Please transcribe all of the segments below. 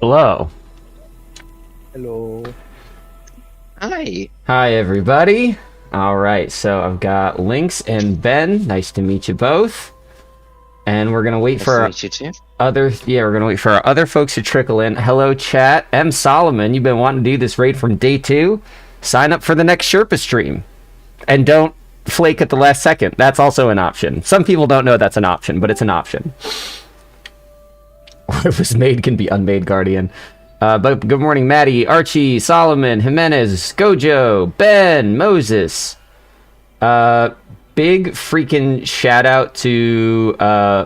Hello. Hello. Hi. Hi, everybody. All right, so I've got Lynx and Ben. Nice to meet you both. And we're gonna wait for Nice to meet you too. we're gonna wait for our other folks to trickle in. Hello, chat. M. Solomon, you've been wanting to do this raid from day 2. Sign up for the next Sherpa stream, and don't flake at the last second. That's also an option. Some people don't know that's an option, but it's an option. What was made can be unmade, Guardian. But good morning, Maddie, Archie, Solomon, Jimenez, Gojo, Ben, Moses. Big freaking shout out to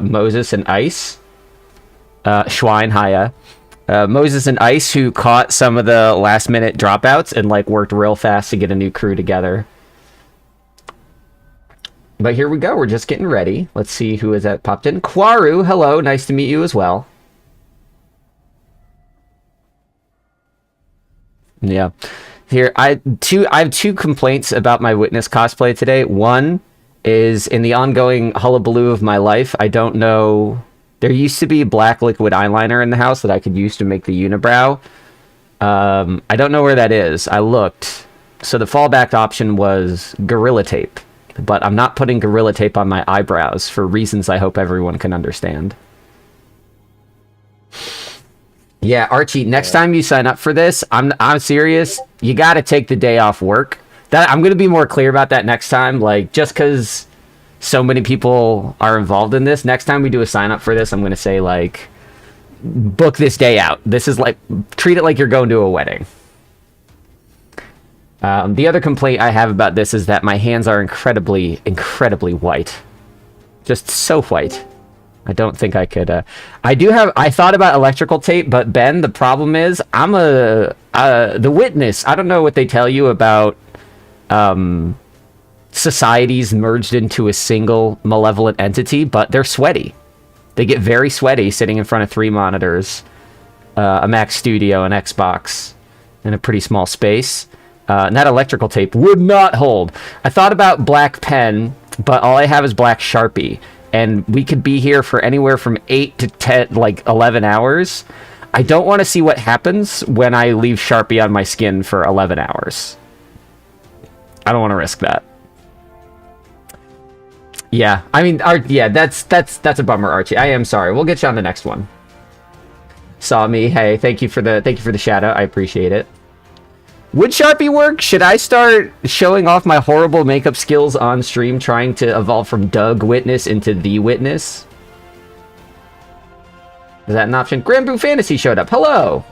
Moses and Ice. Schwein, hiya. Moses and Ice, who caught some of the last minute dropouts and like worked real fast to get a new crew together. But here we go, we're just getting ready. Let's see who is that popped in. Kwaru, hello, nice to meet you as well. Yeah. Here, I have two complaints about my Witness cosplay today. One is in the ongoing hullabaloo of my life, I don't know. There used to be black liquid eyeliner in the house that I could use to make the unibrow. I don't know where that is. I looked. So the fallback option was Gorilla Tape. But I'm not putting Gorilla Tape on my eyebrows for reasons I hope everyone can understand. Yeah, Archie, next time you sign up for this, I'm serious. You got to take the day off work. I'm going to be more clear about that next time. Like, just because so many people are involved in this, next time we do a sign up for this, I'm going to say, like, book this day out. This is like, treat it like you're going to a wedding. The other complaint I have about this is that my hands are incredibly, incredibly white. Just so white. I don't think I could, I thought about electrical tape, but Ben, the problem is, I'm the Witness. I don't know what they tell you about, societies merged into a single malevolent entity, but they're sweaty. They get very sweaty sitting in front of 3 monitors, a Mac Studio, an Xbox, in a pretty small space. And that electrical tape would not hold. I thought about black pen, but all I have is black Sharpie. And we could be here for anywhere from 8 to 10, like 11 hours. I don't want to see what happens when I leave Sharpie on my skin for 11 hours. I don't want to risk that. Yeah, I mean, that's a bummer, Archie. I am sorry. We'll get you on the next one. Saw me. Hey, thank you for the shout out. I appreciate it. Would Sharpie work? Should I start showing off my horrible makeup skills on stream, trying to evolve from Doug Witness into The Witness? Is that an option? Granboo Fantasy showed up. Hello!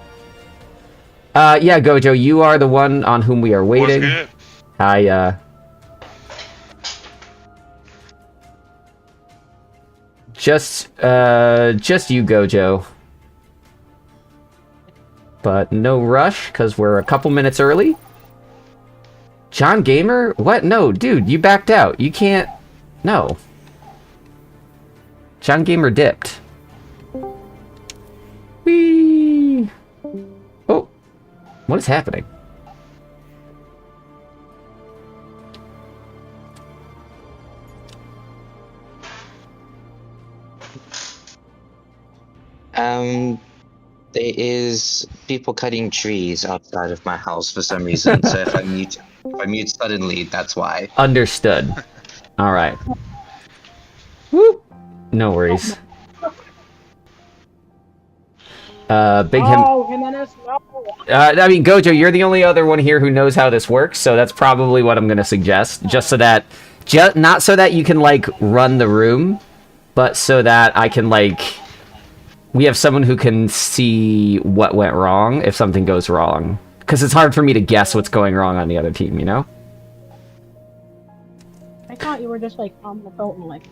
Yeah, Gojo, you are the one on whom we are waiting. What's good? Hi, Just you, Gojo. But no rush, because we're a couple minutes early. John Gamer? What? No, dude, you backed out. You can't... No. John Gamer dipped. Whee! Oh. What is happening? There is people cutting trees outside of my house for some reason. So if I mute suddenly, that's why. Understood. All right. Whoop. No worries. Big him. Jimenez, no. I mean, Gojo, you're the only other one here who knows how this works, so that's probably what I'm gonna suggest. Just so that, not so that you can like run the room, but so that I can like. We have someone who can see what went wrong if something goes wrong. Because it's hard for me to guess what's going wrong on the other team, you know? I thought you were just like on the phone, like,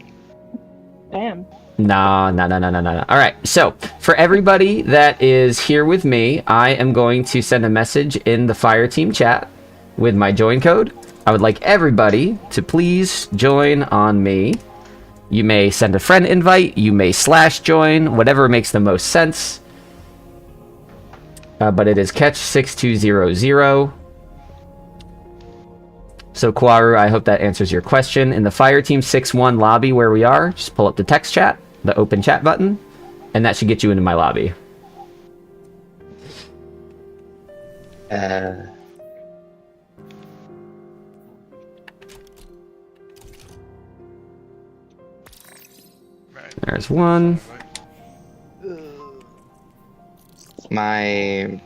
damn. No. Alright, so, for everybody that is here with me, I am going to send a message in the Fire Team chat with my join code. I would like everybody to please join on me. You may send a friend invite, you may /join, whatever makes the most sense. But it is Ketch6200. So Kwaru, I hope that answers your question. In the Fire Team 6-1 lobby where we are, just pull up the text chat, the open chat button, and that should get you into my lobby. Uh, Right. There's one. my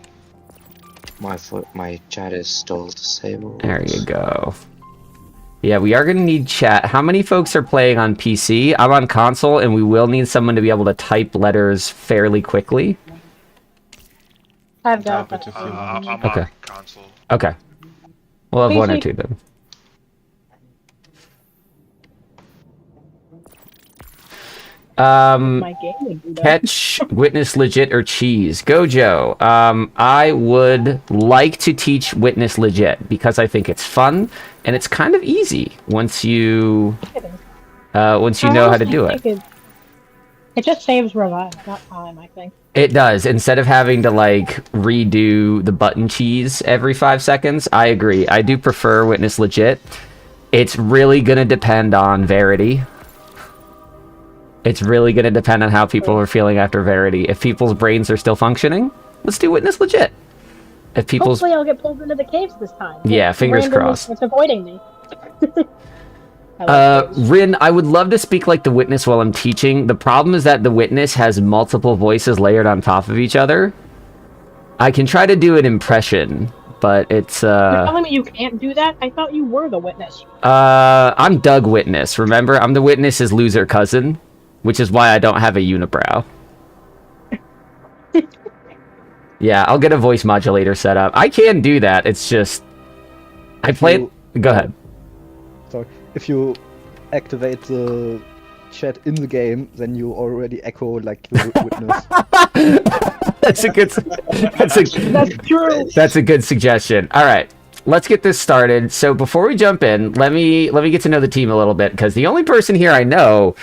my chat is still disabled. There you go. Yeah, we are going to need chat. How many folks are playing on PC? I'm on console, and we will need someone to be able to type letters fairly quickly. I've got Tap it if you that. want. I'm Okay. on console. Okay. We'll have one or PC. two then. My game would do that. Catch, witness, legit, or cheese. Gojo. I would like to teach witness legit because I think it's fun and it's kind of easy once you know how to do it. It just saves revive, not time, I think. It does. Instead of having to like redo the button cheese every 5 seconds, I agree. I do prefer witness legit. It's really gonna depend on Verity. It's really going to depend on how people are feeling after Verity. If people's brains are still funcking, let's do witness legit. If people's... Hopefully I'll get pulled into the caves this time. Yeah, fingers Randomly, crossed. It's avoiding me. I like those. Rin, I would love to speak like the witness while I'm teaching. The problem is that the witness has multiple voices layered on top of each other. I can try to do an impression, but it's... You're telling me you can't do that? I thought you were the witness. I'm Doug Witness, remember? I'm the witness's loser cousin. Which is why I don't have a unibrow. Yeah, I'll get a voice modulator set up. I can do that. It's just... I play... Go ahead. Sorry. If you activate the chat in the game, then you already echo like the witness. That's a good... That's true. That's a good suggestion. All right. Let's get this started. So before we jump in, let me get to know the team a little bit, because the only person here I know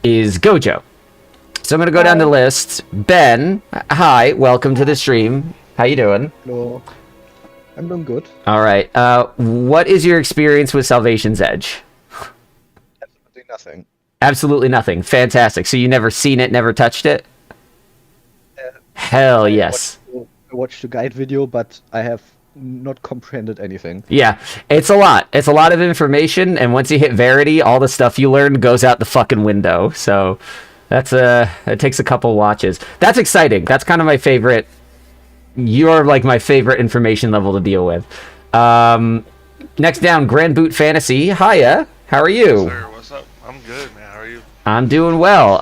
is Gojo. So I'm going to go down the list. Ben, hi, welcome to the stream. How you doing? Hello. I'm doing good. All right. What is your experience with Salvation's Edge? Absolutely nothing. Absolutely nothing. Fantastic. So you never seen it, never touched it? Hell yes. I watched the guide video, but I have not comprehended anything. Yeah, it's a lot. It's a lot of information, and once you hit Verity, all the stuff you learned goes out the fucking window. So that's it takes a couple watches. That's exciting. That's kind of my favorite. You're like my favorite information level to deal with. Next down, Grand Boot Fantasy. Hiya. How are you? Sir, what's up? I'm good, man. How are you? I'm doing well.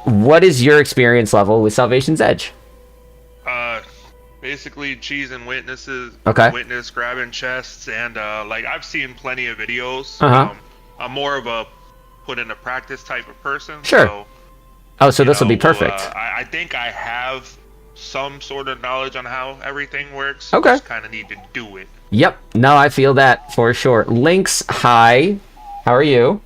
What is your experience level with Salvation's Edge? Basically cheese and witnesses. Okay. Witness grabbing chests and like I've seen plenty of videos. Uh-huh. I'm more of a put into practice type of person. Sure. So, Oh, so you this will be know, perfect. I think I have some sort of knowledge on how everything works. Okay. Just kind of need to do it. Yep. No, I feel that for sure. Lynx, hi. How are you?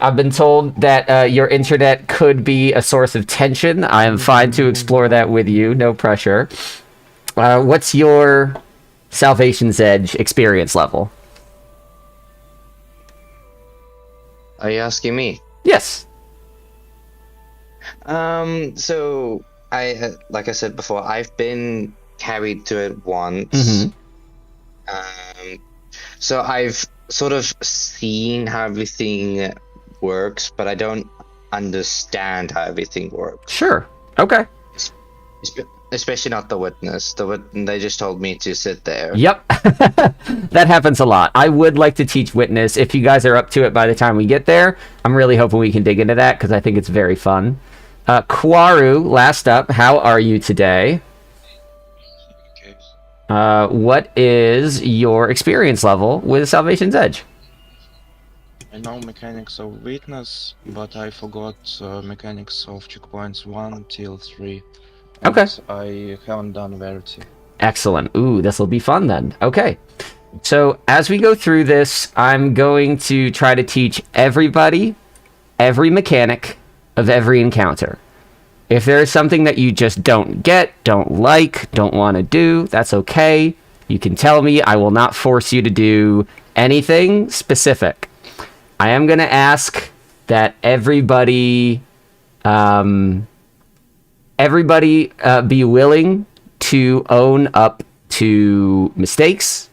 I've been told that your internet could be a source of tension. I am fine to explore that with you. No pressure. What's your Salvation's Edge experience level? Are you asking me? Yes. So like I said before, I've been carried to it once. So I've sort of seen how everything works, but I don't understand how everything works. Sure. Okay. Especially not the witness. They just told me to sit there. Yep. That happens a lot. I would like to teach witness. If you guys are up to it by the time we get there, I'm really hoping we can dig into that because I think it's very fun. Kwaru, last up, how are you today? What is your experience level with Salvation's Edge? I know mechanics of witness, but I forgot mechanics of checkpoints 1 till 3. And Okay. I haven't done Verity. Excellent. Ooh, this will be fun then. Okay. So as we go through this, I'm going to try to teach everybody every mechanic of every encounter. If there is something that you just don't get, don't like, don't want to do, that's okay. You can tell me. I will not force you to do anything specific. I am going to ask that everybody everybody be willing to own up to mistakes,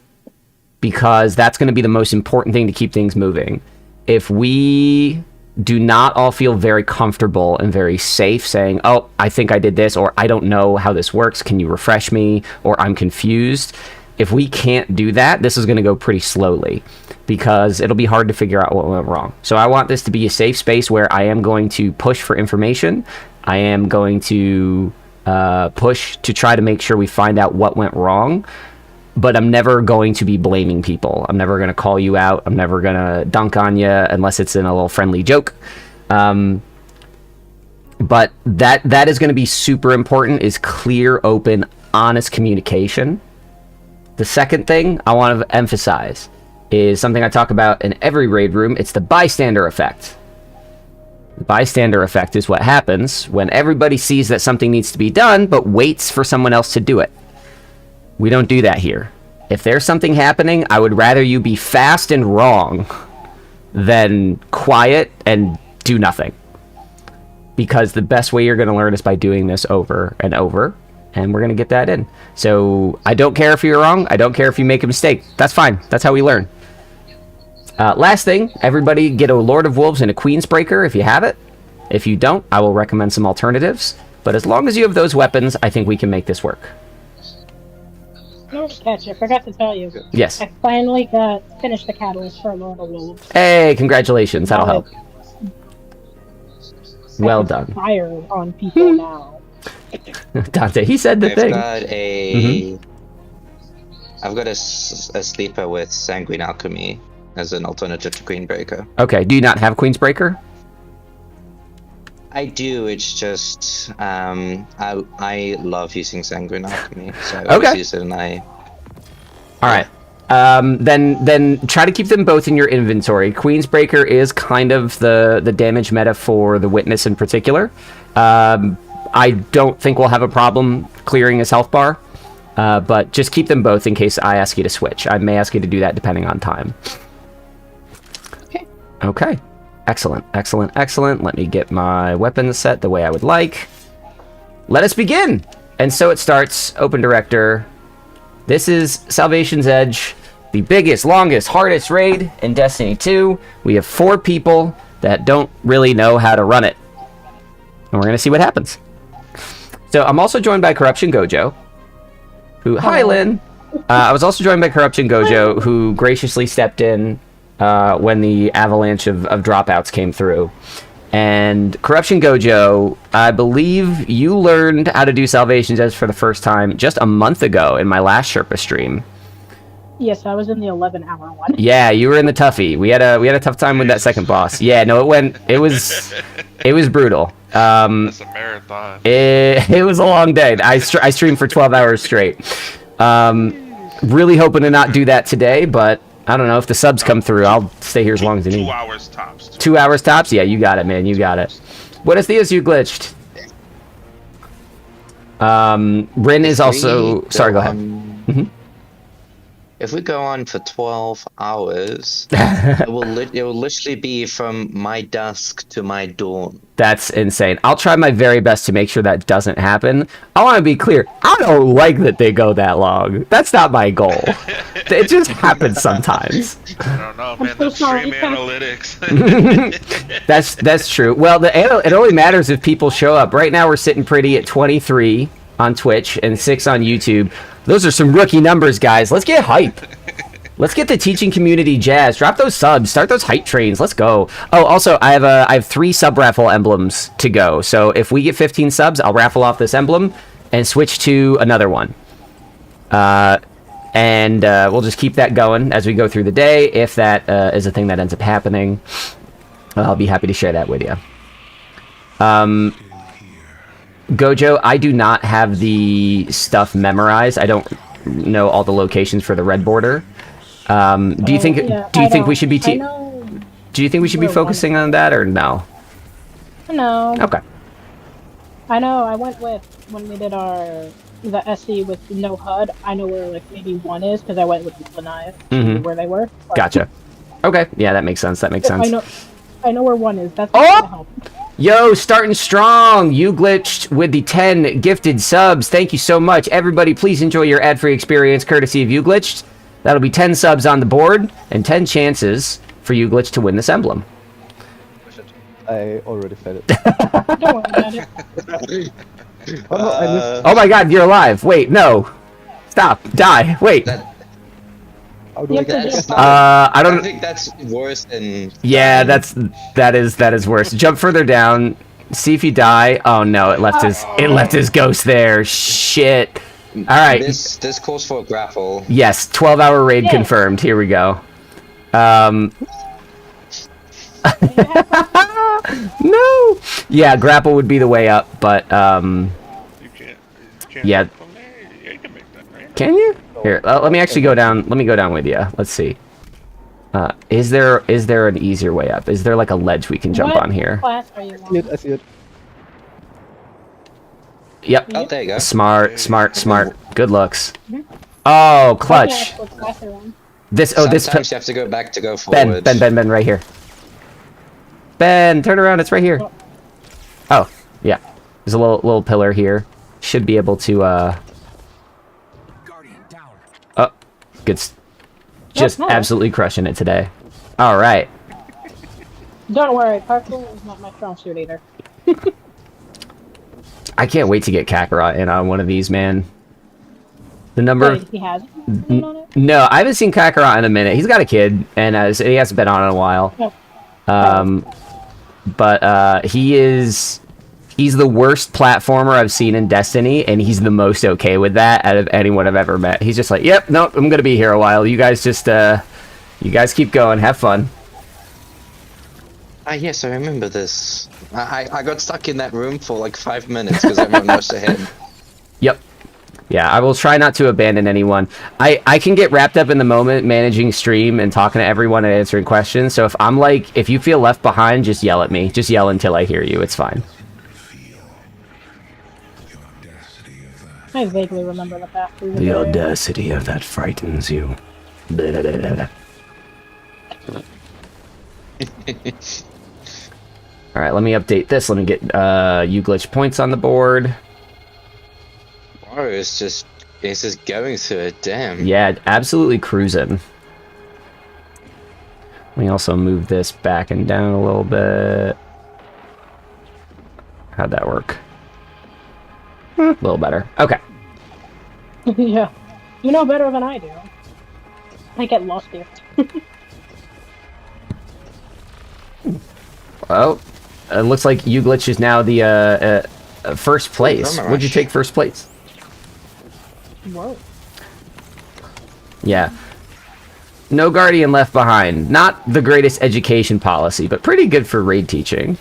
because that's going to be the most important thing to keep things moving. If we do not all feel very comfortable and very safe saying, oh, I think I did this, or I don't know how this works, can you refresh me, or I'm confused. If we can't do that, this is going to go pretty slowly, because it'll be hard to figure out what went wrong. So I want this to be a safe space where I am going to push for information. I am going to push to try to make sure we find out what went wrong, but I'm never going to be blaming people. I'm never going to call you out. I'm never going to dunk on you unless it's in a little friendly joke. But that is going to be super important, is clear, open, honest communication. The second thing I want to emphasize is something I talk about in every raid room. It's the bystander effect. The bystander effect is what happens when everybody sees that something needs to be done, but waits for someone else to do it. We don't do that here. If there's something happening, I would rather you be fast and wrong than quiet and do nothing. Because the best way you're going to learn is by doing this over and over, and we're going to get that in. So I don't care if you're wrong. I don't care if you make a mistake. That's fine. That's how we learn. Last thing, everybody get a Lord of Wolves and a Queensbreaker if you have it. If you don't, I will recommend some alternatives. But as long as you have those weapons, I think we can make this work. Catch, I forgot to tell you. Yes. I finally finished the catalyst for Lord of Wolves. Hey, congratulations. That'll help. Well done. Fire on people now. Dante, he said the thing. I've got a sleeper with Sanguine Alchemy as an alternative to Queenbreaker. Okay, do you not have Queensbreaker? I do, it's just, I love using Sanguine Alchemy, so I okay. always use it, and Alright. Then try to keep them both in your inventory. Queensbreaker is kind of the damage meta for the Witness in particular. I don't think we'll have a problem clearing his health bar, but just keep them both in case I ask you to switch. I may ask you to do that depending on time. Okay. Excellent, excellent, excellent. Let me get my weapons set the way I would like. Let us begin! And so it starts. Open director. This is Salvation's Edge, the biggest, longest, hardest raid in Destiny 2. We have 4 people that don't really know how to run it. And we're going to see what happens. So I'm also joined by Corruption Gojo, who... Hi, Lynn! I was also joined by Corruption Gojo, who graciously stepped in when the avalanche of dropouts came through. And Corruption Gojo, I believe you learned how to do Salvation's Edge for the first time just a month ago in my last Sherpa stream. Yes, I was in the 11-hour one. Yeah, you were in the toughie. We had a tough time with that second boss. Yeah, no, it was brutal. That's a marathon. It was a long day. I streamed for 12 hours straight. Really hoping to not do that today, but I don't know, if the subs come through, I'll stay here as long as you need. 2 hours tops. 2 hours tops? Yeah, you got it, man. You got it. Buenos dias, you glitched. Rin is also... Sorry, go ahead. If we go on for 12 hours, it will literally be from my dusk to my dawn. That's insane. I'll try my very best to make sure that doesn't happen. I want to be clear. I don't like that they go that long. That's not my goal. It just happens sometimes. I don't know, man. The stream analytics. That's true. Well, it only matters if people show up. Right now, we're sitting pretty at 23 on Twitch and 6 on YouTube. Those are some rookie numbers, guys. Let's get hype. Let's get the teaching community jazzed. Drop those subs. Start those hype trains. Let's go. Oh, also, I have 3 sub raffle emblems to go. So if we get 15 subs, I'll raffle off this emblem and switch to another one. And we'll just keep that going as we go through the day. If that is a thing that ends up happening, I'll be happy to share that with you. Gojo, I do not have the stuff memorized. I don't know all the locations for the red border. Do you think we should be do you think we should be focusing on that or no? No. Okay. I know. I went with when we did the SC with no HUD. I know where like maybe 1 is because I went with Lanaya where they were. But Gotcha. Okay. Yeah, that makes sense. That makes sense. I know where 1 is. That's gonna help. Yo, starting strong. You glitched with the 10 gifted subs. Thank you so much. Everybody, please enjoy your ad-free experience courtesy of You Glitched. That'll be 10 subs on the board and 10 chances for You Glitched to win this emblem. I already said it. Don't worry about it. Oh, no, I missed. Oh my god, you're alive. Wait, no. Stop. Die. Wait. How do I get Yes, this? I I don't... think that's worse than. Yeah, that is worse. Jump further down. See if you die. Oh no, it left his ghost there. Shit. All right. This calls for a grapple. Yes, 12-hour raid Yeah. confirmed. Here we go. No. Yeah, grapple would be the way up, but You can't Yeah. from there? Yeah, you can make that, right? can you? Here, let me actually go down. Let me go down with you. Let's see. Is there an easier way up? Is there like a ledge we can jump What on here? class are you I see it, on? I see it. Yep. Oh, there you go. Smart. Good looks. Mhm. Oh, Okay, clutch. what class are you on? This Sometimes you have to go back to go forward. Ben, right here. Ben, turn around. It's right here. Oh, yeah. There's a little pillar here. Should be able to. Oh, good. Just no. absolutely crushing it today. All right. Don't worry, parkour is not my strong suit either. I can't wait to get Kakarot in on one of these, man. The number Wait, of... he has been on it? No, I haven't seen Kakarot in a minute. He's got a kid, and he hasn't been on in a while. No. But he's the worst platformer I've seen in Destiny, and he's the most okay with that out of anyone I've ever met. He's just like, yep, nope, I'm gonna be here a while. You guys just, you guys keep going, have fun. Ah, yes, I remember this. I got stuck in that room for like 5 minutes because everyone rushed ahead. Yep. Yeah, I will try not to abandon anyone. I can get wrapped up in the moment managing stream and talking to everyone and answering questions. So if you feel left behind, just yell at me. Just yell until I hear you. It's fine. I vaguely remember the path through The area. audacity of that frightens you. Alright, let me update this. Let me get you glitch points on the board. Mario is just going through it. Damn. Yeah, absolutely cruising. Let me also move this back and down a little bit. How'd that work? A little better. Okay. Yeah. You know better than I do. I get lost here. Well, it looks like you glitch is now the first place. Drummer Would you rush. take first place? Whoa. Yeah. No Guardian left behind. Not the greatest education policy, but pretty good for raid teaching.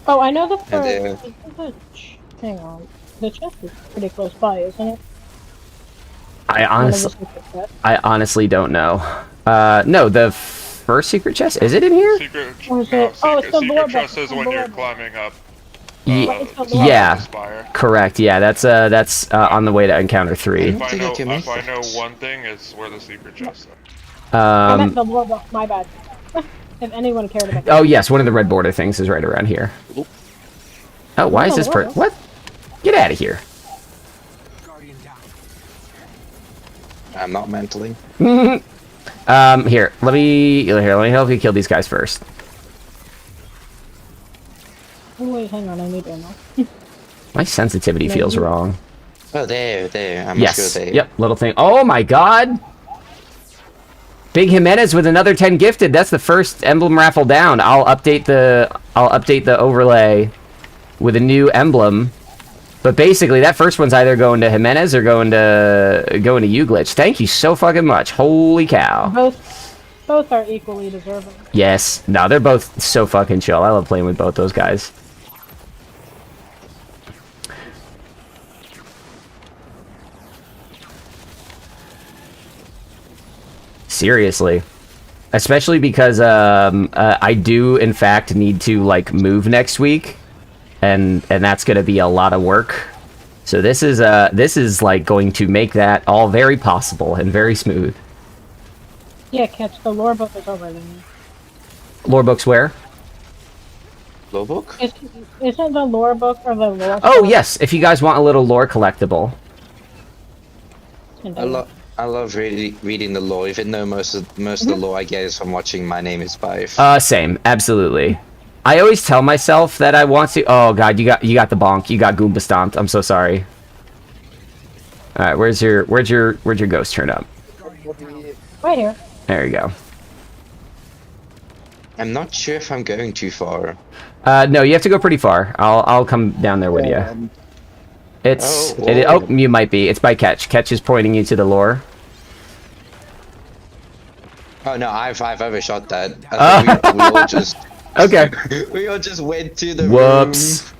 Oh, I know the And, first. Hang on. The chest is pretty close by, isn't it? I One of the honestly, secret chests. I honestly don't know. No, the first secret chest, is it in here? Secret, Or is no, it- oh, it's the secret lore chest book, is it's when the you're lore book. climbing up. Ye- It's the lore yeah. the spire. Correct. Yeah, that's on the way to encounter 3. I think I can make If I know that. one thing, it's where the secret chest are. I meant the lore book, my bad. If anyone cared about Oh yes, one of the red border things is right around here. Oh, why is Oh, this wow. what? Get out of here. I'm not mentally. Here, let me help you kill these guys first. Oh, wait, hang on, I need ammo. My sensitivity feels Maybe. wrong. Oh, there. I must Yes. go there. Yep, little thing. Oh my god! Big Jimenez with another 10 gifted. That's the first emblem raffle down. I'll update the overlay with a new emblem. But basically, that first one's either going to Jimenez or going to you glitch. Thank you so fucking much. Holy cow. Both are equally deserving. Yes. No, they're both so fucking chill. I love playing with both those guys. Seriously. Especially because I do in fact need to like move next week, and that's gonna be a lot of work. So this is like going to make that all very possible and very smooth. Yeah, catch the lore book is over there. Lore books where? Law book? Isn't the lore book or the lore? Oh yes, if you guys want a little lore collectible. I love reading the lore, even though most of the lore I get is from watching My Name Is Five. Same, absolutely. I always tell myself that I want to. Oh god, you got the bonk. You got Goomba stomped. I'm so sorry. All right, where'd your ghost turn up? Right here. There you go. I'm not sure if I'm going too far. No, you have to go pretty far. I'll come down there with you. It's whoa. you might be. It's by Ketch. Ketch is pointing you to the lore. Oh no, I've overshot that. I think we all just Okay. we all just went to the Whoops. room.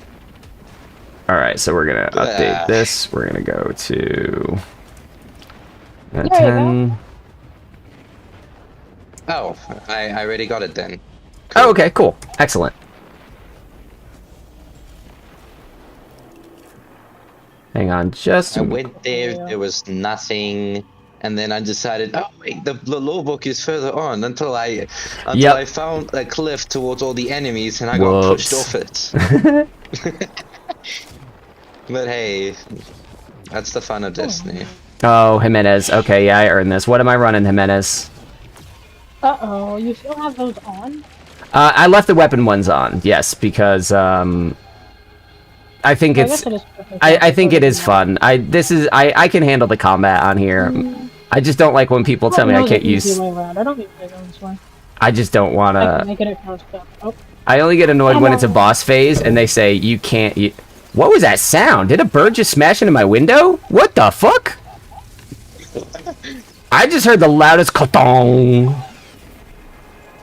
All right, so we're gonna update this. We're gonna go to 10. Oh, I already got it then. Oh, okay, cool, excellent. Hang on, just I went there was nothing, and then I decided, oh wait, the law book is further on until I found a cliff towards all the enemies, and I got pushed off it. But hey, that's the fun of Destiny. Oh, Jimenez. Okay, yeah, I earned this. What am I running, Jimenez? Uh-oh, you still have those on? I left the weapon ones on, yes, because I think I think it is fun. I can handle the combat on here. I just don't like when people tell me I can't use. I don't need to go this way. I just don't want to. Make it across stuff. Oh. I only get annoyed when it's a boss phase and they say you can't. What was that sound? Did a bird just smash into my window? What the fuck? I just heard the loudest ka-tong.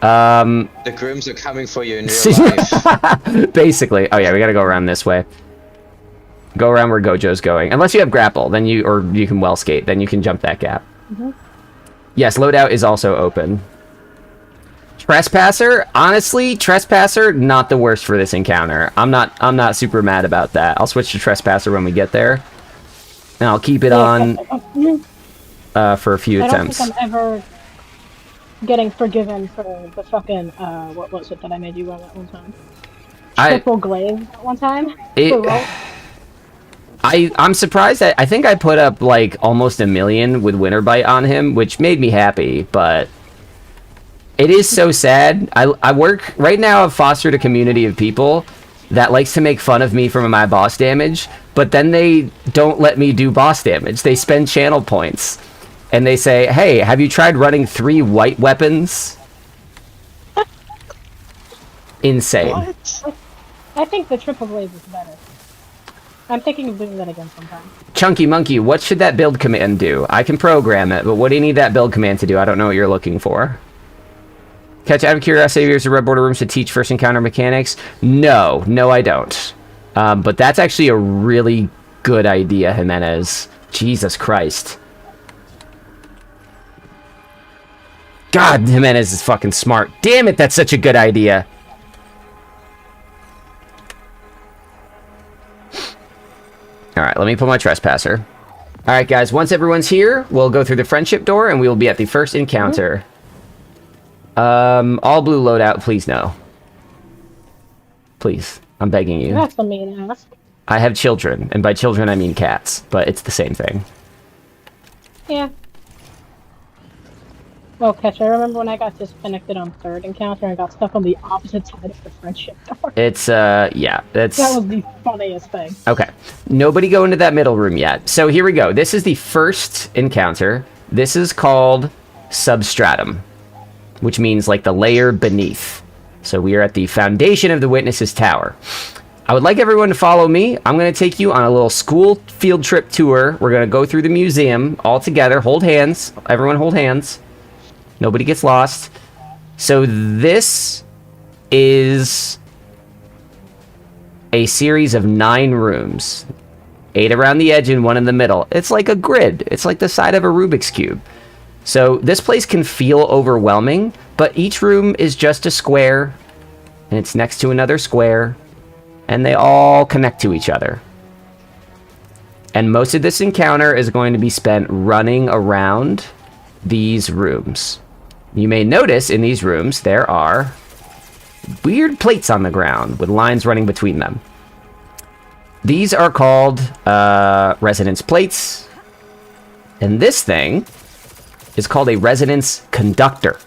The Grims are coming for you in real life. Basically. Oh yeah, we gotta go around this way. Go around where Gojo's going. Unless you have grapple, then you can well skate, then you can jump that gap. Yes, loadout is also open. Trespasser, honestly, Trespasser not the worst for this encounter. I'm not super mad about that. I'll switch to Trespasser when we get there. And I'll keep it on for a few attempts. I don't think I'm ever getting forgiven for the fucking what was it that I made you run that one time? Triple glaive that one time. I'm surprised that I think I put up like almost 1 million with Winter Bite on him, which made me happy, but it is so sad. I work right now. I've fostered a community of people that likes to make fun of me for my boss damage, but then they don't let me do boss damage. They spend channel points and they say, hey, have you tried running 3 white weapons? Insane. What? I think the triple glaive is better. I'm thinking of doing that again sometime. Chunky Monkey, what should that build command do? I can program it, but what do you need that build command to do? I don't know what you're looking for. Catch, out of curiosity, there's a red border rooms to teach first encounter mechanics? No, I don't. But that's actually a really good idea, Jimenez. Jesus Christ. God, Jimenez is fucking smart. Damn it, that's such a good idea. Alright, let me put my Trespasser. Alright, guys, once everyone's here, we'll go through the friendship door, and we will be at the first encounter. All blue loadout, please no. Please, I'm begging you. That's a mean ask. I have children, and by children I mean cats, but it's the same thing. Yeah. Well, Catch, I remember when I got disconnected on third encounter and got stuck on the opposite side of the friendship door. It's, yeah, that's... That was the funniest thing. Okay. Nobody go into that middle room yet. So here we go. This is the first encounter. This is called Substratum, which means like the layer beneath. So we are at the foundation of the Witness's Tower. I would like everyone to follow me. I'm going to take you on a little school field trip tour. We're going to go through the museum all together. Hold hands. Everyone hold hands. Nobody gets lost. So this is a series of 9 rooms. 8 around the edge and 1 in the middle. It's like a grid. It's like the side of a Rubik's Cube. So this place can feel overwhelming, but each room is just a square, and it's next to another square, and they all connect to each other. And most of this encounter is going to be spent running around these rooms. You may notice in these rooms there are weird plates on the ground with lines running between them. These are called resonance plates. And this thing is called a resonance conductor.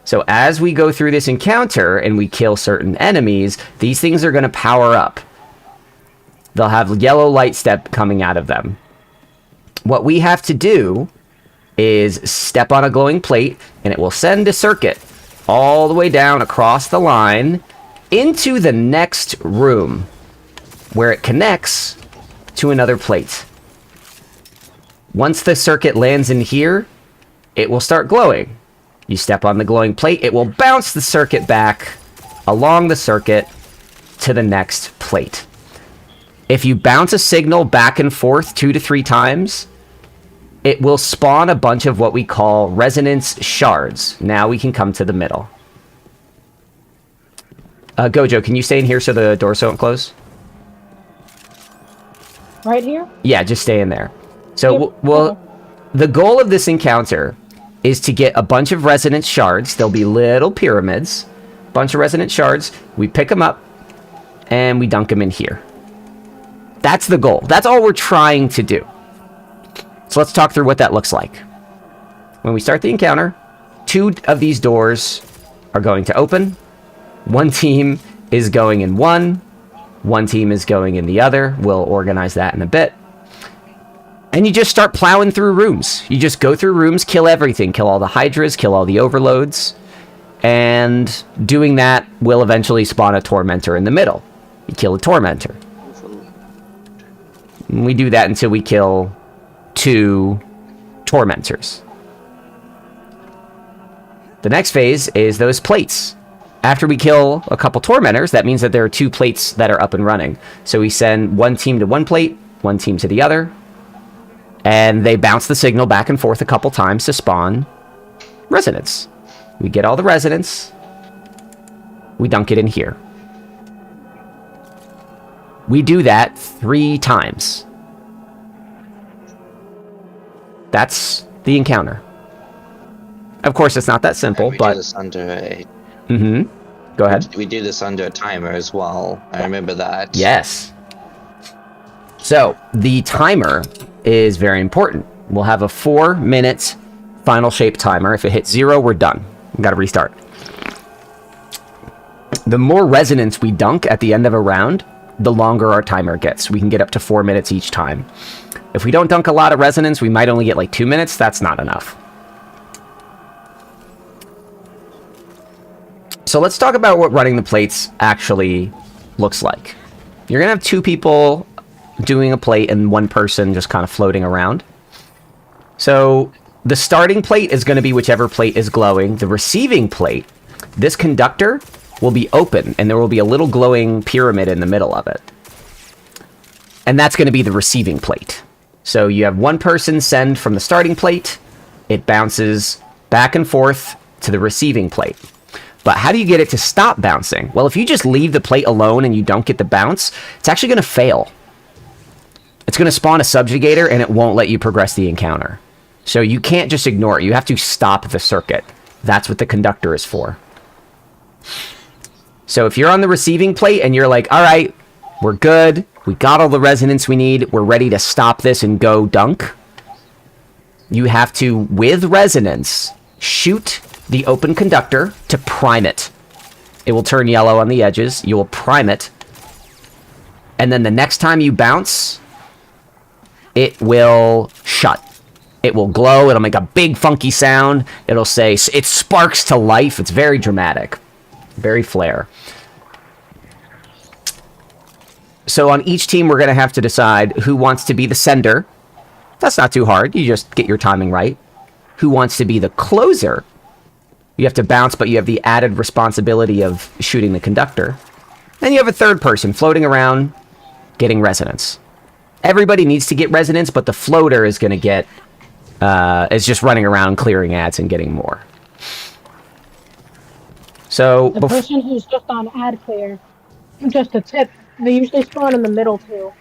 So as we go through this encounter and we kill certain enemies, these things are going to power up. They'll have yellow light step coming out of them. What we have to do is step on a glowing plate, and it will send a circuit all the way down across the line into the next room, where it connects to another plate. Once the circuit lands in here, it will start glowing. You step on the glowing plate, it will bounce the circuit back along the circuit to the next plate. If you bounce a signal back and forth 2 to 3 times, it will spawn a bunch of what we call resonance shards. Now we can come to the middle. Gojo, can you stay in here so the doors don't close? Right here? Yeah, just stay in there. So, Yep. the goal of this encounter is to get a bunch of resonance shards. There'll be little pyramids, bunch of resonance shards. We pick them up, and we dunk them in here. That's the goal. That's all we're trying to do. So let's talk through what that looks like. When we start the encounter, 2 of these doors are going to open. One team is going in one team is going in the other. We'll organize that in a bit. And you just start plowing through rooms. You just go through rooms, kill everything. Kill all the hydras, kill all the overloads. And doing that will eventually spawn a tormentor in the middle. You kill a tormentor. And we do that until we kill 2 tormentors. The next phase is those plates. After we kill a couple tormentors, that means that there are 2 plates that are up and running. So we send one team to one plate, one team to the other, and they bounce the signal back and forth a couple times to spawn resonance. We get all the resonance, we dunk it in here. We do that 3 times. That's the encounter. Of course, it's not that simple, we but... do this under a... Go ahead. We do this under a timer as well. I remember that. Yes. So, the timer is very important. We'll have a 4-minute final shape timer. If it hits 0, we're done. We've got to restart. The more resonance we dunk at the end of a round, the longer our timer gets. We can get up to 4 minutes each time. If we don't dunk a lot of resonance, we might only get like 2 minutes. That's not enough. So let's talk about what running the plates actually looks like. You're going to have 2 people doing a plate and 1 person just kind of floating around. So the starting plate is going to be whichever plate is glowing. The receiving plate, this conductor, will be open, and there will be a little glowing pyramid in the middle of it. And that's going to be the receiving plate. So you have 1 person send from the starting plate. It bounces back and forth to the receiving plate. But how do you get it to stop bouncing? Well, if you just leave the plate alone and you don't get the bounce, it's actually going to fail. It's going to spawn a subjugator, and it won't let you progress the encounter. So you can't just ignore it. You have to stop the circuit. That's what the conductor is for. So if you're on the receiving plate and you're like, all right, we're good. We got all the resonance we need. We're ready to stop this and go dunk. You have to, with resonance, shoot the open conductor to prime it. It will turn yellow on the edges. You will prime it. And then the next time you bounce, it will shut. It will glow. It'll make a big funky sound. It'll say, it sparks to life. It's very dramatic. Very flare. So on each team, we're going to have to decide who wants to be the sender. That's not too hard. You just get your timing right. Who wants to be the closer? You have to bounce, but you have the added responsibility of shooting the conductor. And you have a 3rd person floating around, getting resonance. Everybody needs to get resonance, but the floater is going to get... is just running around clearing ads and getting more. So... The person who's just on ad clear, just a tip, they usually spawn in the middle too.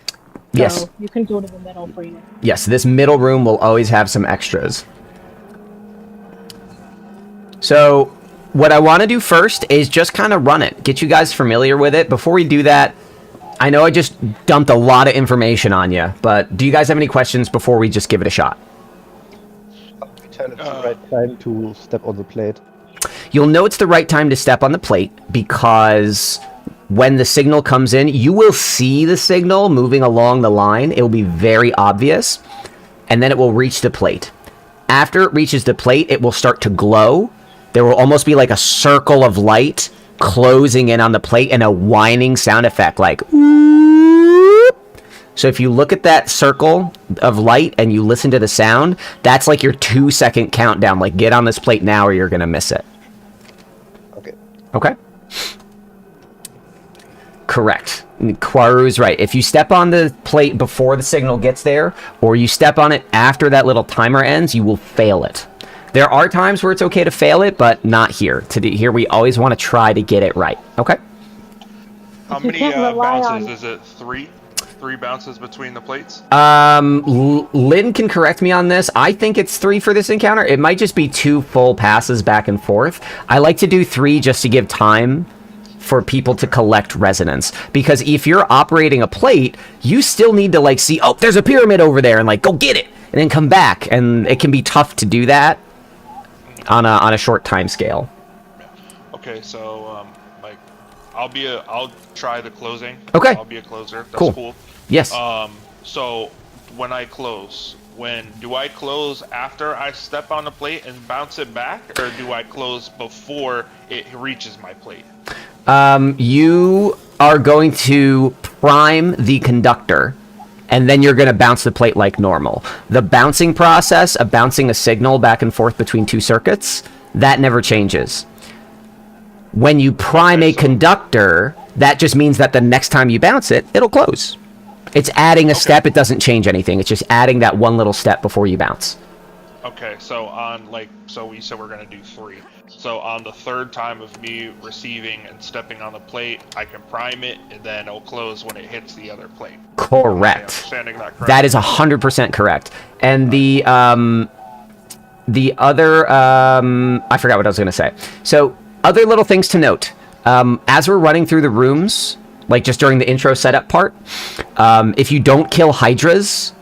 Yes. you can go to the middle for you. Yes, this middle room will always have some extras. So, what I want to do first is just kind of run it. Get you guys familiar with it. Before we do that, I know I just dumped a lot of information on you, but do you guys have any questions before we just give it a shot? We tell it's the right time to step on the plate. You'll know it's the right time to step on the plate because when the signal comes in, you will see the signal moving along the line. It will be very obvious, and then it will reach the plate. After it reaches the plate, it will start to glow. There will almost be like a circle of light closing in on the plate and a whining sound effect like whoop. So if you look at that circle of light and you listen to the sound, that's like your 2-second countdown. Like, get on this plate now or you're going to miss it. Okay. Correct. Kwaru's right. If you step on the plate before the signal gets there, or you step on it after that little timer ends, you will fail it. There are times where it's okay to fail it, but not here. Here we always want to try to get it right. Okay? How many bounces? Is it 3? 3 bounces between the plates? Lynn can correct me on this. I think it's 3 for this encounter. It might just be 2 full passes back and forth. I like to do 3 just to give time for people to collect resonance. Because if you're operating a plate, you still need to, like, see, oh, there's a pyramid over there, and, like, go get it, and then come back. And it can be tough to do that on a short time scale. Okay, so, like, I'll try the closing. Okay. I'll be a closer. That's cool. Yes. So when I close, do I close after I step on the plate and bounce it back, or do I close before it reaches my plate? You are going to prime the conductor, and then you're going to bounce the plate like normal. The bouncing process of bouncing a signal back and forth between 2 circuits, that never changes. When you prime a conductor, that just means that the next time you bounce it, it'll close. It's adding a step. It doesn't change anything. It's just adding that one little step before you bounce. Okay, so we said we're gonna do 3. So on the 3rd time of me receiving and stepping on the plate, I can prime it, and then it'll close when it hits the other plate. Correct. Understanding that correct? That is 100% correct. And the other, I forgot what I was gonna say. So other little things to note. As we're running through the rooms, like just during the intro setup part, if you don't kill hydras,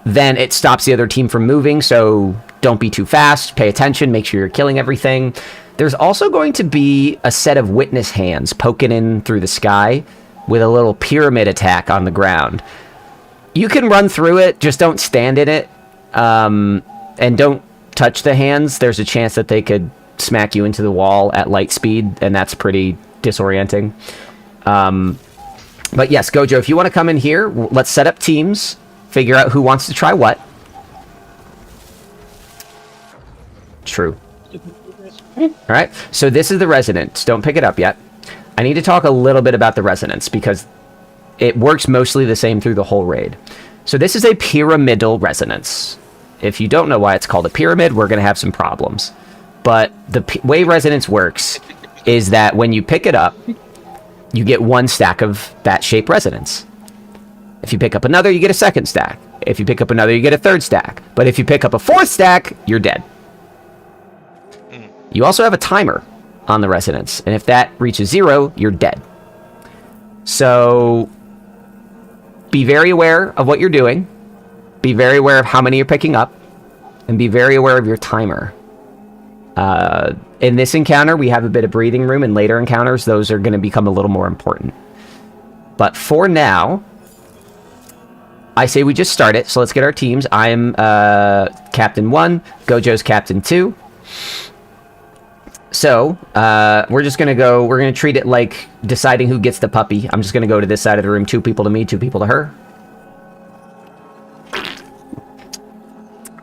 then it stops the other team from moving, so don't be too fast, pay attention, make sure you're killing everything. There's also going to be a set of witness hands poking in through the sky with a little pyramid attack on the ground. You can run through it, just don't stand in it, and don't touch the hands. There's a chance that they could smack you into the wall at light speed, and that's pretty disorienting. But yes, Gojo, if you want to come in here, let's set up teams, figure out who wants to try what. True. Alright, so this is the resonance. Don't pick it up yet. I need to talk a little bit about the resonance because it works mostly the same through the whole raid. So this is a pyramidal resonance. If you don't know why it's called a pyramid, we're going to have some problems. But the way resonance works is that when you pick it up, you get 1 stack of that shape resonance. If you pick up another, you get a 2nd stack. If you pick up another, you get a 3rd stack. But if you pick up a 4th stack, you're dead. You also have a timer on the resonance, and if that reaches 0, you're dead. So be very aware of what you're doing, be very aware of how many you're picking up, and be very aware of your timer. In this encounter, we have a bit of breathing room. In later encounters, those are going to become a little more important. But for now, I say we just start it. So let's get our teams. I'm Captain 1. Gojo's Captain 2. So, we're just going to go... We're going to treat it like deciding who gets the puppy. I'm just going to go to this side of the room. 2 people to me, 2 people to her.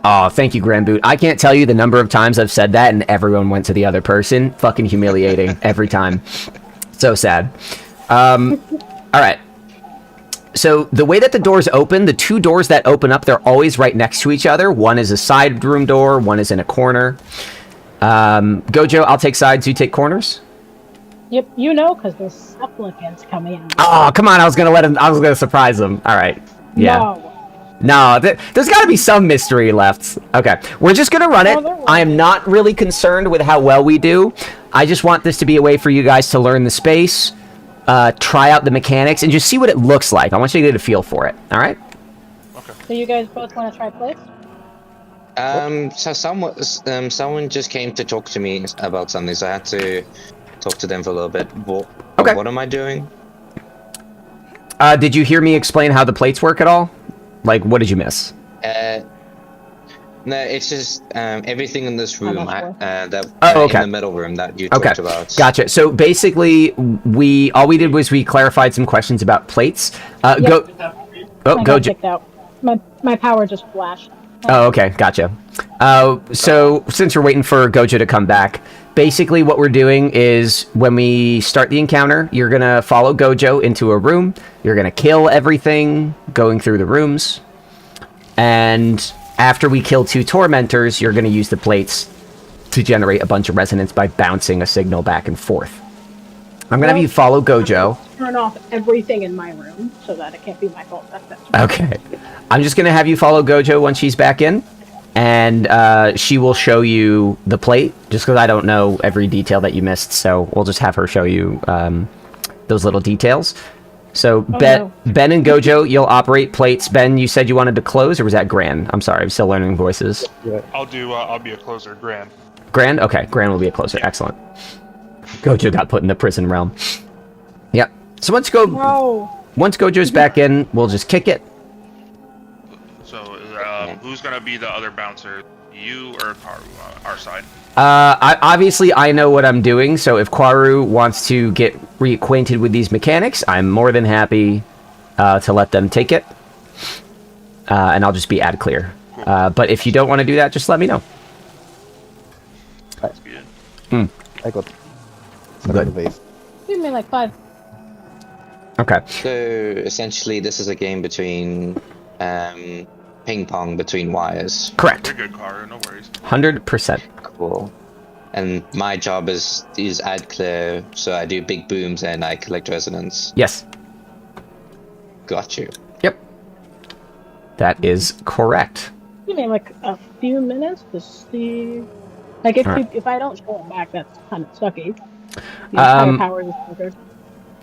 Oh, thank you, Granboot. I can't tell you the number of times I've said that and everyone went to the other person. Fucking humiliating every time. So sad. Alright. So the way that the doors open, the 2 doors that open up, they're always right next to each other. One is a side room door, one is in a corner. Gojo, I'll take sides, you take corners? Yep, you know, because the supplicant's coming in. Oh, come on, I was gonna surprise them. Alright. Yeah. No, there's got to be some mystery left. Okay, we're just gonna run it. I am not really concerned with how well we do. I just want this to be a way for you guys to learn the space, try out the mechanics, and just see what it looks like. I want you to get a feel for it. All right? Okay. So you guys both want to try plates? So someone just came to talk to me about something, so I had to talk to them for a little bit. What am I doing? Did you hear me explain how the plates work at all? Like, what did you miss? No, it's just everything in this room sure. in the middle room that you talked about. Gotcha. So basically, all we did was we clarified some questions about plates. Go. Oh, go. Checked out. My power just flashed. Oh, okay, gotcha. So since we're waiting for Gojo to come back, basically what we're doing is when we start the encounter, you're gonna follow Gojo into a room. You're gonna kill everything going through the rooms, and after we kill 2 tormentors, you're gonna use the plates to generate a bunch of resonance by bouncing a signal back and forth. I'm gonna have you follow Gojo. Turn off everything in my room so that it can't be my fault. That's Okay. I'm just gonna have you follow Gojo once she's back in, and she will show you the plate, just because I don't know every detail that you missed, so we'll just have her show you those little details. So Ben and Gojo, you'll operate plates. Ben, you said you wanted to close, or was that Gran? I'm sorry, I'm still learning voices. Yeah. I'll be a closer, Gran. Gran? Okay, Gran will be a closer. Excellent. Gojo got put in the prison realm. Yep. So once Gojo's back in, we'll just kick it. So, who's gonna be the other bouncer? You or our side? Obviously, I know what I'm doing, so if Kwaru wants to get reacquainted with these mechanics, I'm more than happy to let them take it. And I'll just be ad clear. But if you don't want to do that, just let me know. That's good. I got Good. ways. Give me like 5. Okay. So essentially, this is a game between ping pong between wires. Correct. You're good, Karu. No worries. 100%. Cool. And my job is ad clear, so I do big booms and I collect resonance. Yes. Got you. Yep. That is correct. Give me like a few minutes to see. Like if I don't show it back, that's kind of sucky. The entire power is triggered.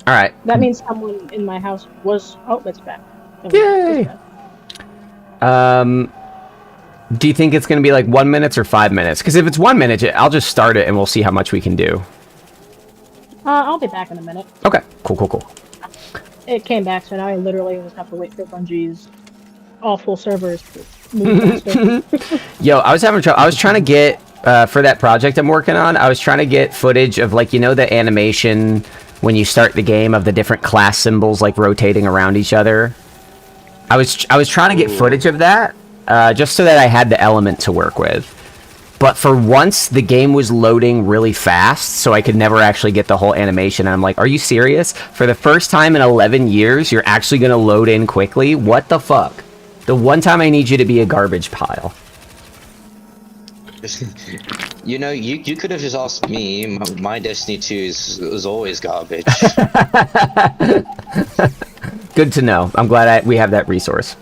All right. That means someone in my house was. Oh, it's back. Yay! Do you think it's going to be like 1 minute or 5 minutes? Because if it's 1 minute, I'll just start it and we'll see how much we can do. I'll be back in a minute. Okay. Cool. It came back, so now I literally just have to wait for Bungie's awful servers to move faster. Yo, I was having trouble. I was trying to get for that project I'm working on. I was trying to get footage of like the animation when you start the game of the different class symbols like rotating around each other. I was trying to get footage of that just so that I had the element to work with. But for once, the game was loading really fast, so I could never actually get the whole animation. And I'm like, are you serious? For the first time in 11 years, you're actually going to load in quickly? What the fuck? The one time I need you to be a garbage pile. You could have just asked me. My Destiny 2 is always garbage. Good to know. I'm glad we have that resource.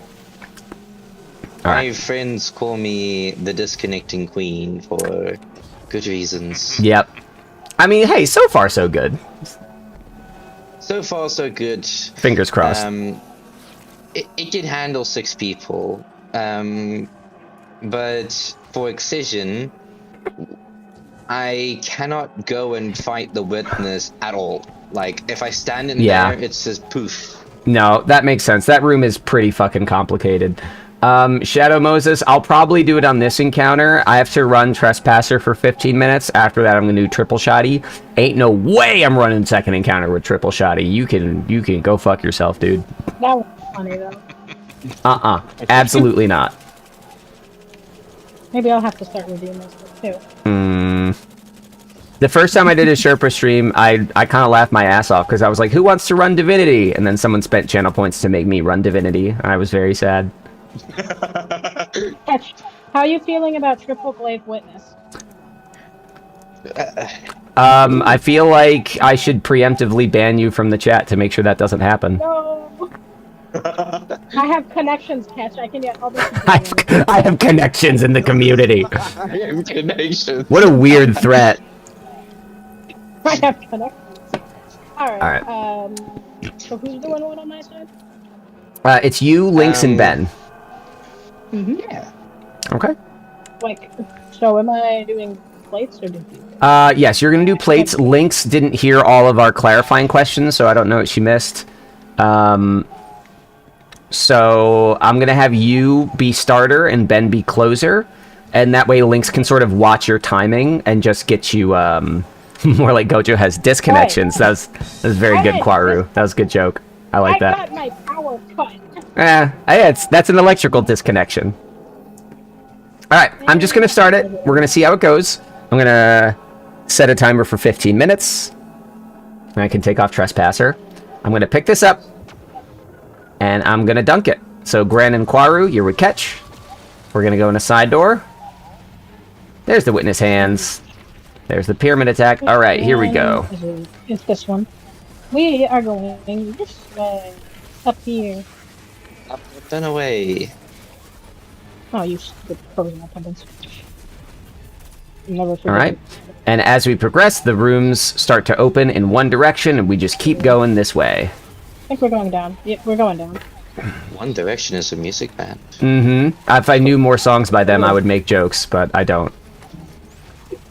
My friends call me the disconnecting queen for good reasons. Yep. I mean, hey, so far so good. So far so good. Fingers crossed. It can handle 6 people. But for Excision, I cannot go and fight the witness at all. Like, if I stand in there, it's just poof. No, that makes sense. That room is pretty fucking complicated. Shadow Moses, I'll probably do it on this encounter. I have to run Trespasser for 15 minutes. After that, I'm gonna do Triple Shotty. Ain't no way I'm running second encounter with Triple Shotty. You can go fuck yourself, dude. That was funny though. Absolutely not. Maybe I'll have to start reviewing this one too. The first time I did a Sherpa stream, I kind of laughed my ass off because I was like, who wants to run Divinity? And then someone spent channel points to make me run Divinity. And I was very sad. Catch, how are you feeling about Triple Glaive Witness? I feel like I should preemptively ban you from the chat to make sure that doesn't happen. No. I have connections, Catch. I can get all this. I have connections in the community. I have connections. What a weird threat. I have connections. Alright. Alright. So who's doing what on my side? It's you, Lynx, and Ben. Yeah. Okay. Like, so am I doing plates or did you? Yes, you're gonna do plates. Lynx didn't hear all of our clarifying questions, so I don't know what she missed. So I'm gonna have you be starter and Ben be closer, and that way Lynx can sort of watch your timing and just get you more like Gojo has disconnections. That was very good, Kwaru. That was a good joke. I like that. I got my power cut. That's an electrical disconnection. Alright, I'm just gonna start it. We're gonna see how it goes. I'm gonna set a timer for 15 minutes. And I can take off Trespasser. I'm gonna pick this up. And I'm gonna dunk it. So Gran and Kwaru, you're with Ketch. We're gonna go in a side door. There's the witness hands. There's the pyramid attack. Alright, here we go. It's this one. We are going this way. Up here. Up and away. Oh, you stupid frozen attendants. Never forget. Alright. And as we progress, the rooms start to open in one direction, and we just keep going this way. I think we're going down. Yep, we're going down. One Direction is a music band. Mm-hmm. If I knew more songs by them, I would make jokes, but I don't.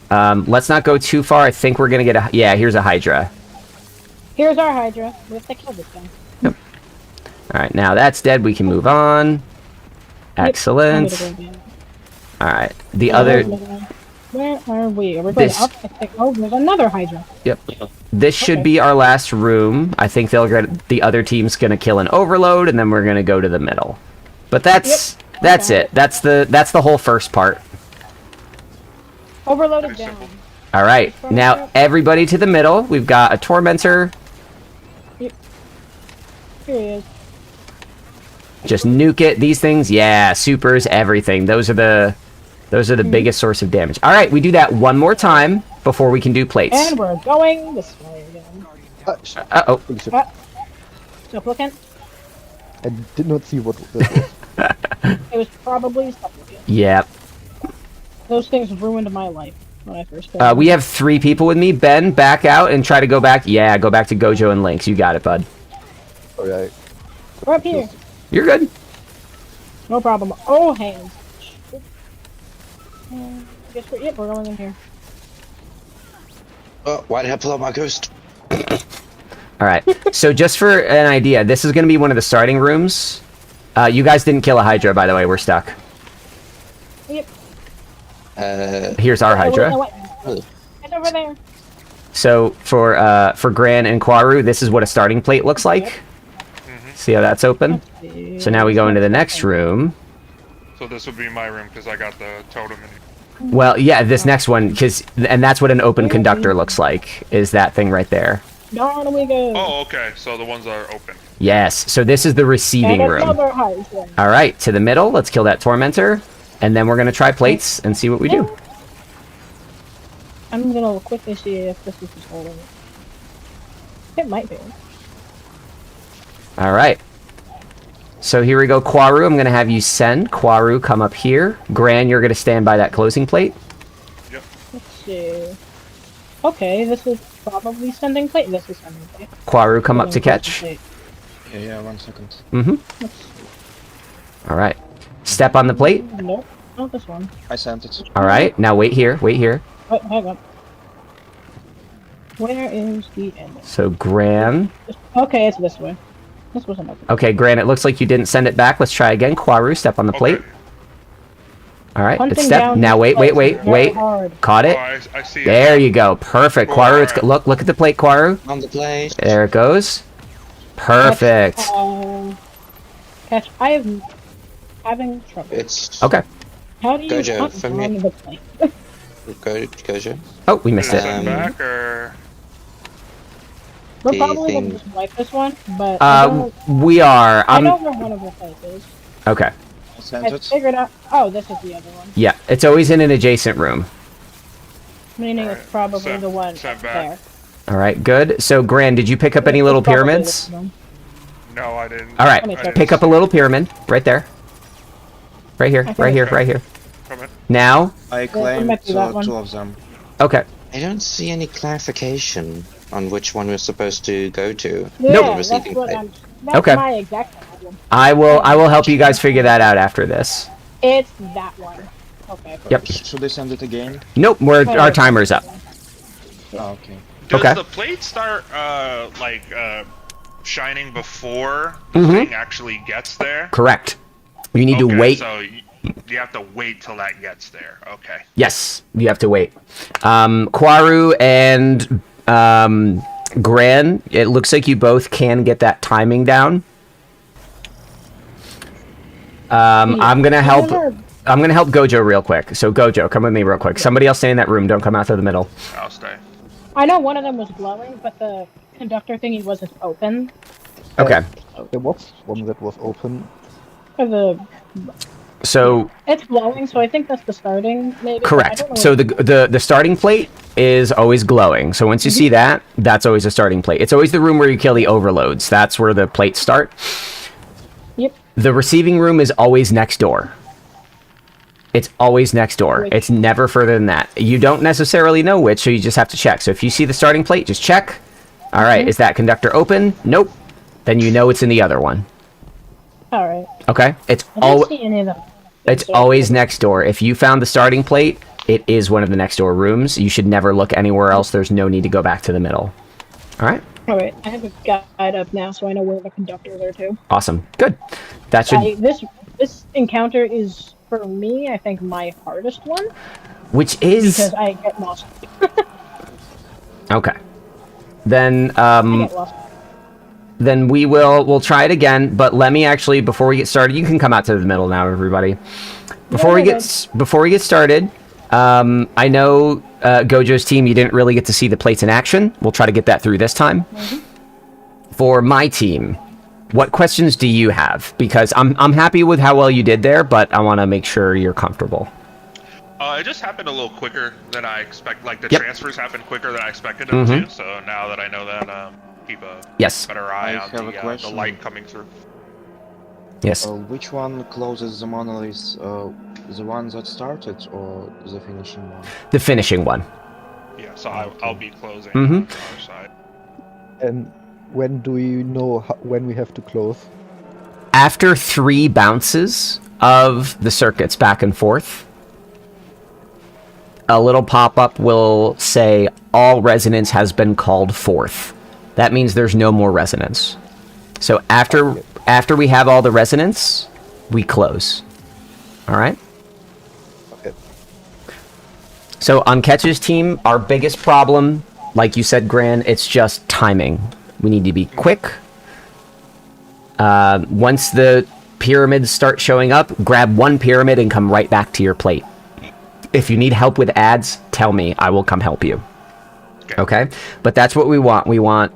Let's not go too far. I think we're gonna get a... Yeah, here's a Hydra. Here's our Hydra. We have to kill this thing. Yep. Alright, now that's dead. We can move on. Excellent. Alright, the other... Where are we? Are we going up? I think... Oh, there's another Hydra. Yep. This should be our last room. I think they'll get... The other team's gonna kill an overload, and then we're gonna go to the middle. But that's... That's it. That's the whole first part. Overloaded down. Alright, now everybody to the middle. We've got a Tormentor. Yep. Here he is. Just nuke it. These things, yeah, supers, everything. Those are the biggest source of damage. Alright, we do that one more time before we can do plates. And we're going this way again. Uh-oh. Supplicant? I did not see what this was. It was probably Supplicant. Yep. Those things ruined my life when I first came. We have 3 people with me. Ben, back out and try to go back. Yeah, go back to Gojo and Lynx. You got it, bud. Alright. We're up here. You're good. No problem. Oh, hands. Guess we're going in here. Oh, why did I pull out my ghost? Alright, so just for an idea, this is going to be one of the starting rooms. You guys didn't kill a Hydra, by the way. We're stuck. Yep. Here's our Hydra. It's over there. So for Gran and Kwaru, this is what a starting plate looks like. See how that's open? So now we go into the next room. So this would be my room because I got the totem in here. Well, yeah, this next one, and that's what an open conductor looks like, is that thing right there. Down we go. Oh, okay. So the ones that are open. Yes, so this is the receiving room. Alright, to the middle, let's kill that Tormentor, and then we're going to try plates and see what we do. I'm going to quickly see if this is just holding. It might be. Alright. So here we go, Kwaru. I'm going to have you send. Kwaru, come up here. Gran, you're going to stand by that closing plate. Yep. Let's see. Okay, this is probably sending plate. This is sending plate. Kwaru, come up to catch. Yeah, 1 second. Mm-hmm. Alright. Step on the plate. Nope, not this one. I sent it. Alright, now wait here, wait here. Wait, hang on. Where is the end? So, Gran. Okay, it's this way. This wasn't open. Okay, Gran, it looks like you didn't send it back. Let's try again. Kwaru, step on the plate. Okay. Alright, Hunting it's step. down Now wait, wait, wait, very wait. hard. Caught it. Oh, I see There it. you go. Perfect. Kwaru, it's look at the plate, Kwaru. On the plate. There it goes. Perfect. Catch, I am having trouble. It's Okay. How do you Gojo, hunt for me. on the plate? Gojo. Oh, we missed Did it it. send back or? We're Do you probably gonna think- just wipe this one, but I We are. know where one of the plates is. Okay. I sent I it. figured out. Oh, this is the other one. Yeah, it's always in an adjacent room. Meaning it's probably Sent- the one sent up back. there. All right, good. So, Gran, did you pick up any little It's probably pyramids? this one. No, I didn't. All right, Let me check. pick up a little pyramid right there. Right here, right here, right here. Come in. Now, I claimed might be that one. 2 of them. okay. I don't see any clarification on which one we're supposed to go to. Yeah, Nope. that's Receiving what plate. that's Okay. my exact problem. I will help you guys figure that out after this. It's that one. Okay. Yep. Should I send it again? Nope, our timer's up. Oh, okay. Does Okay. the plate start shining before Mhm. the thing actually gets there? Correct. You need to Okay, wait. So you have to wait till that gets there. Okay. Yes, you have to wait. Kwaru and Gran, it looks like you both can get that timing down. I'm gonna help. I'm gonna help Gojo real quick. So Gojo, come with me real quick. Somebody else stay in that room. Don't come out to the middle. I'll stay. I know one of them was glowing, but the conductor thingy wasn't open. Okay. There was one that was open. Or So it's glowing, so I think that's the starting, maybe. but I correct. don't know So what- the starting plate is always glowing. So once you see that, that's always a starting plate. It's always the room where you kill the overloads. That's where the plates start. Yep. The receiving room is always next door. It's always next door. Which? It's never further than that. You don't necessarily know which, so you just have to check. So if you see the starting plate, just check. All right, is that conductor open? Nope. Then you know it's in the other one. All right. Okay? It's I didn't see any of them. it's always next door. If you found the starting plate, it is one of the next door rooms. You should never look anywhere else. There's no need to go back to the middle. All right? All right. I have a guide up now, so I know where the conductors are too. Awesome. Good. That should This encounter is, for me, I think my hardest one which is because I get lost. okay. Then I get lost. then we'll try it again, but let me actually, before we get started, you can come out to the middle now, everybody. Before we get started, I know Gojo's team, you didn't really get to see the plates in action. We'll try to get that through this time. For my team, what questions do you have? Because I'm happy with how well you did there, but I want to make sure you're comfortable. It just happened a little quicker than I expect. Like the Yep. transfers happened quicker than I expected them to. So now that I know that, keep a Yes. better eye I on have a the question. light coming through. Yes. Which one closes the monolith? The one that started or the finishing one? The finishing one. Yeah, so I'll be closing Mhm. on our side. And when do you know when we have to close? After 3 bounces of the circuits back and forth, a little pop-up will say all resonance has been called forth. That means there's no more resonance. So after we have all the resonance, we close. All right? Okay. So on Ketch's team, our biggest problem, like you said, Gran, it's just timing. We need to be quick. Once the pyramids start showing up, grab one pyramid and come right back to your plate. If you need help with ads, tell me. I will come help you. Okay? But that's what we want. We want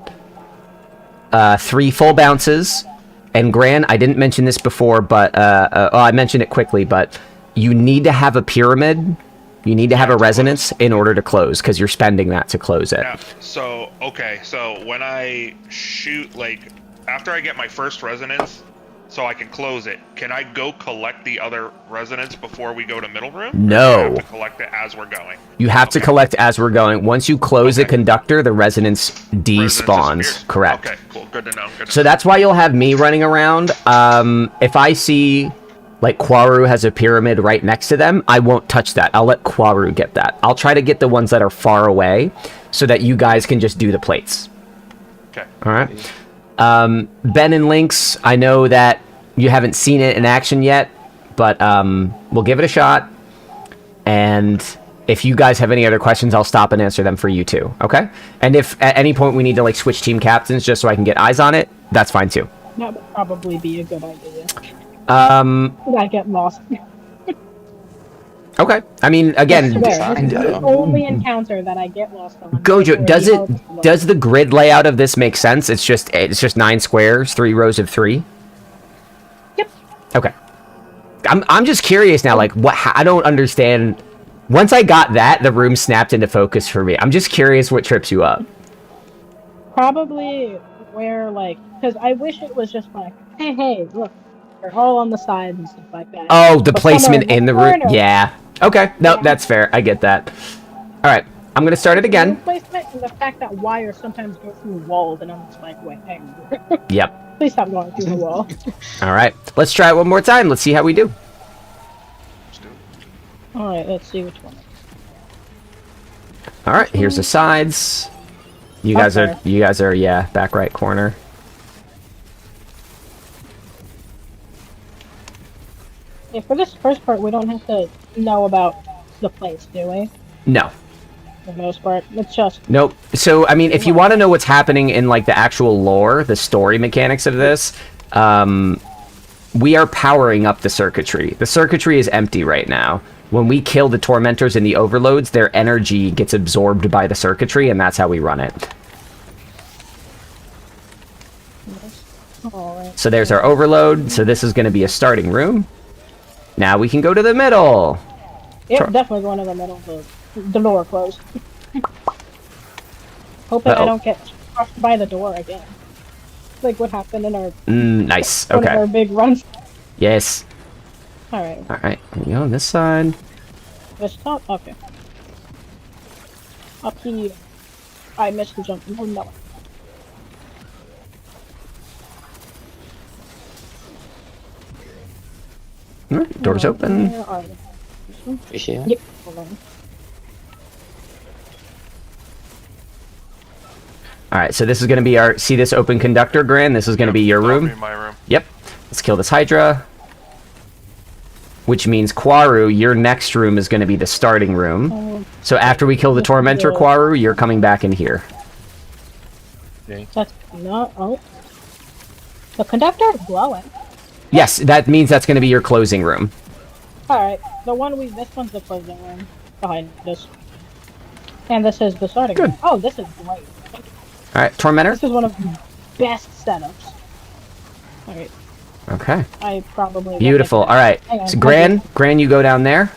3 full bounces. And Gran, I didn't mention this before, but I mentioned it quickly, but you need to have a pyramid. You need to have a resonance in order to close, because you're spending that to close it. Yeah, so when I shoot, after I get my first resonance, so I can close it, can I go collect the other resonance before we go to middle room? No. Or do I have to collect it as we're going? You have to collect as we're going. Once you close the conductor, the resonance despawns. disappears. Correct. Okay, cool. Good to know. So that's why you'll have me running around. If I see, Kwaru has a pyramid right next to them, I won't touch that. I'll let Kwaru get that. I'll try to get the ones that are far away so that you guys can just do the plates. Okay. All right? Ben and Lynx, I know that you haven't seen it in action yet, but we'll give it a shot. And if you guys have any other questions, I'll stop and answer them for you too, okay? And if at any point we need to switch team captains just so I can get eyes on it, that's fine too. That would probably be a good idea. I get lost. Okay. I mean, again, I swear, this is the only encounter that I get lost on. Gojo, does the grid layout of this make sense? It's just 9 squares, 3 rows of 3. Yep. Okay. I'm just curious now. I don't understand. Once I got that, the room snapped into focus for me. I'm just curious what trips you up. Probably where, because because I wish it was just like, hey, look, they're all on the sides and stuff like that. Oh, the But placement somewhere in the room. corner, Yeah. Okay. No, Yeah. that's fair. I get that. All right. I'm gonna start it room again. placement and the fact that wires sometimes go through walls, and I'm just like, wait, hey, Yep. please stop going through the wall. All right. Let's try it one more time. Let's see how we do. All right, let's see which one. All right. Here's the sides. You guys are. You guys are. Yeah. Back right corner. Yeah, for this first part, we don't have to know about the place, do we? No. For the most part, it's just Nope. So, I mean, if you want to know what's happening in, like, the actual lore, the story mechanics of this, we are powering up the circuitry. The circuitry is empty right now. When we kill the tormentors and the overloads, their energy gets absorbed by the circuitry, and that's how we run it. alright. So there's our overload. So this is going to be a starting room. Now we can go to the middle. Yep, Sure. definitely going to the middle. The door closed. Hoping I Uh-oh. don't get crushed by the door again. Like what happened in our Nice. one of our Okay. big runs. Yes. All right, All right. Here we go on this side. this top. Okay. Up here. I missed the jump. Oh no. All right, doors open. Where are they? This one? Here. Yep. Hold on. All right. So this is going to be our. See this open conductor, Gran? This is going to be your That'll room. be my room. Yep. Let's kill this Hydra. Which means Kwaru, your next room is going to be the starting room. Oh, So after we kill the Tormentor, Kwaru, you're coming back in here. that's not. Oh. The conductor is glowing. Yes, that means that's going to be your closing room. Alright, this one's the closing room behind this. And this is the starting room. Oh, this is great. All right, Tormentor. This is one of the best setups. Alright, Okay. I probably... won't Beautiful. get All right. Hang on, So Gran, you go down there.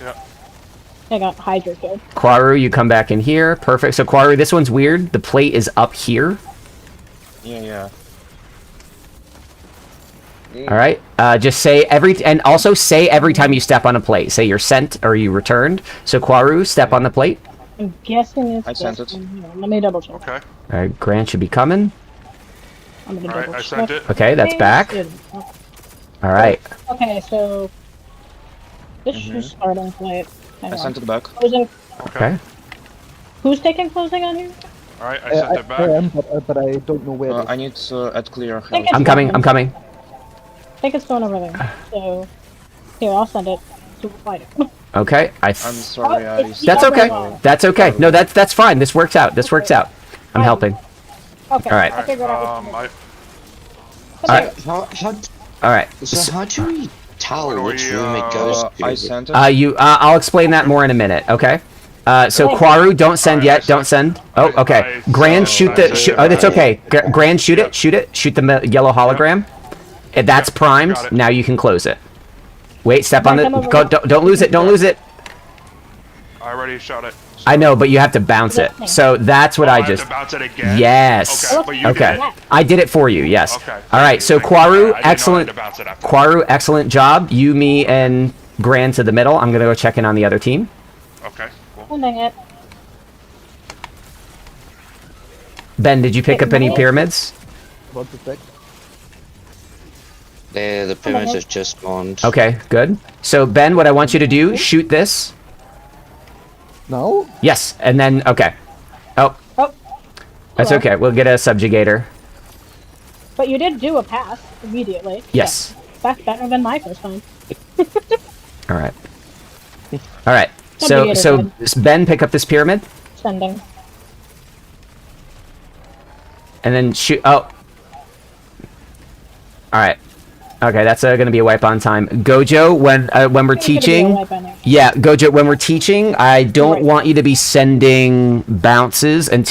I got Hydra killed. Kwaru, you come back in here. Perfect. So Kwaru, this one's weird. The plate is up here. Yeah. All right. Just say and also say every time you step on a plate. Say you're sent or you returned. So Kwaru, step on the plate. I'm guessing it's I sent this it. one. Hang on, let me double check. Okay. All right. Gran should be coming. I'm gonna Alright, double I check. sent it. Okay, that's back. All right. Okay, so... This should start on plate. Hang I on. sent it back. Closing... Okay. Who's taking closing on here? Alright, I sent it I back. am, but I don't know where. I need at clear think house. I'm coming. I'm coming. I think it's going over there. So... Here, I'll send it to fight it. Okay. I'm sorry, Oh, I... it's- That's Yeah, okay. well. That's okay. No, that's fine. This works out. This works out. I'm helping. Okay, Alright. I figured out Alright, Alright. How, All right. so how do we tell When which we, room it goes to? I sent it. I'll explain that more in a minute. Okay. So Kwaru, don't send yet. Don't send. Oh, okay. Grand, shoot the. Oh, it's okay. Grand, shoot it. Shoot it. Shoot the yellow hologram. If that's primed, got it. now you can close it. Wait, step on the. Come over. Go, don't lose it. Don't lose it. I already shot it. I know, but you have to bounce it. So that's what I have just. to bounce it again? Yes. Okay, but you Okay. did it. I did it for you. Yes. Okay. All right. So Thank you. Kwaru, I didn't know I excellent. had to bounce it after. Kwaru, excellent job. You, me, and Grand to the middle. I'm gonna go check in on the other team. Okay, cool. Sending it. Ben, did you pick up any pyramids? What the heck? The pyramids have just spawned. Okay, good. So Ben, what I want you to do, shoot this. Now? Yes, and then okay. Oh, Oh. that's Hello. okay. We'll get a subjugator. But you did do a pass immediately. Yes. Yeah, that's better than my first time. All right. All right. So Subjugator, Ben, pick up this pyramid Sending. and then shoot. Oh. All right. Okay, that's going to be a wipe on time. Gojo, when we're It's gonna be a teaching, wipe on there. yeah, Gojo, when we're teaching, I don't Right. want you to be sending bounces until